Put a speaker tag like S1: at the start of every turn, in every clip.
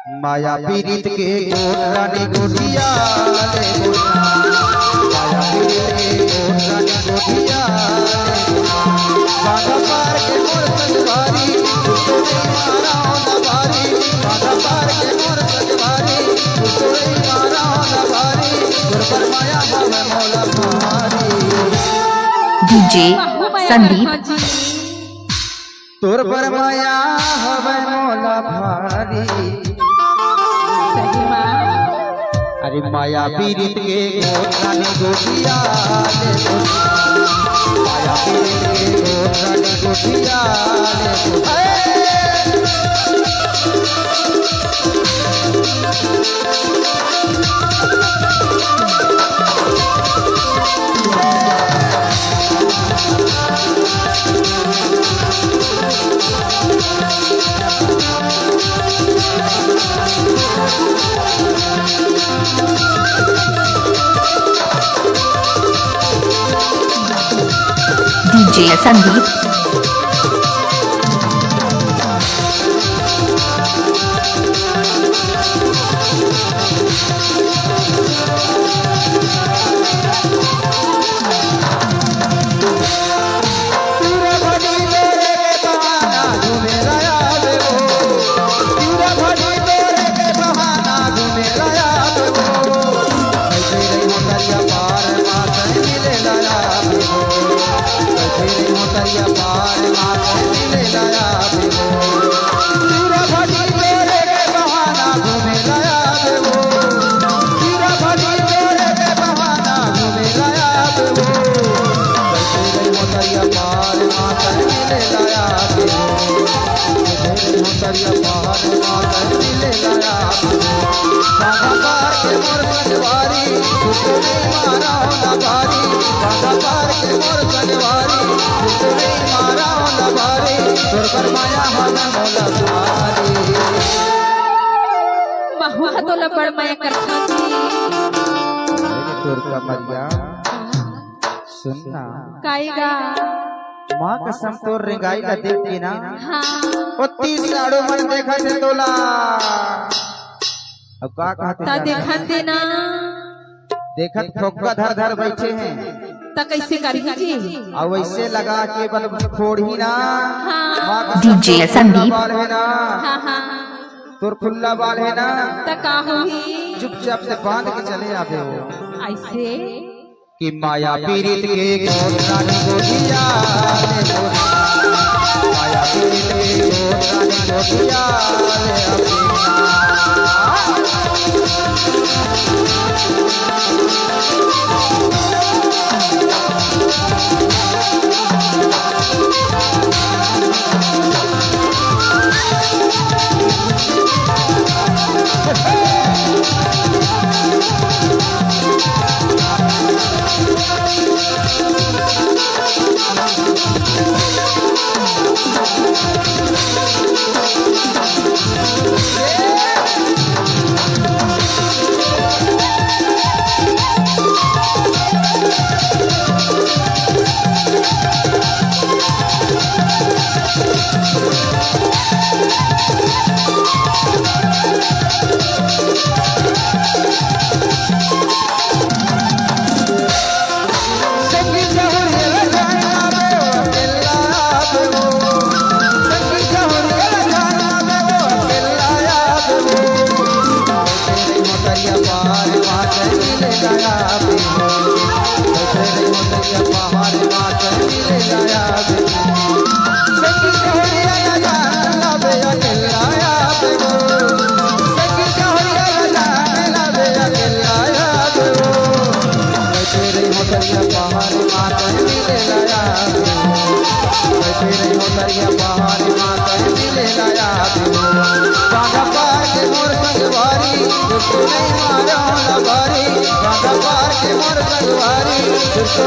S1: माया पीड़ित के गोद रानी गोटिया ले गोटा, माया पीड़ित के गोद रानी गोटिया ले गोटा। बाधा पार के मोर सजवारी तुझको नहीं मारा नवारी, बाधा पार के मोर सजवारी तुझको नहीं मारा नवारी। तुर पर माया हवे मौला भारी।
S2: डीजे संदीप।
S1: तुर पर माया हवे मौला भारी। अरे माया पीड़ित के गोद रानी गोटिया ले गोटा, माया पीड़ित के गोद रानी गोटिया ले गोटा।
S2: डीजे संदीप।
S3: महुआ तो लपड़ मैं करती
S1: तुर का मरिया सुनना
S3: काईगा
S1: माँ कसम तोर रिंगाई ला देखती ना।
S3: हाँ
S1: 30 साड़ो मन देखा थे तोला। अब का कहते
S3: ता देखत देना
S1: देखत फोका धर धर बैठे हैं
S3: ता कैसे करी जी।
S1: और वैसे लगा के बल फोड़ ही ना। माँ कसम
S2: डीजे
S1: तोर
S2: संदीप।
S1: बाल है ना,
S3: हाँ हाँ
S1: तोर खुल्ला बाल है ना,
S3: ता का होही
S1: चुपचाप से बांध के चले आते हो
S3: ऐसे
S1: कि माया पीड़ित के गोद रानी गोटिया ले गोटा, माया पीड़ित के गोद रानी गोटिया ले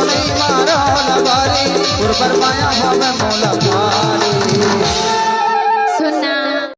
S1: नहीं मारो नवारी। तुर पर माया हमें मौला भारी।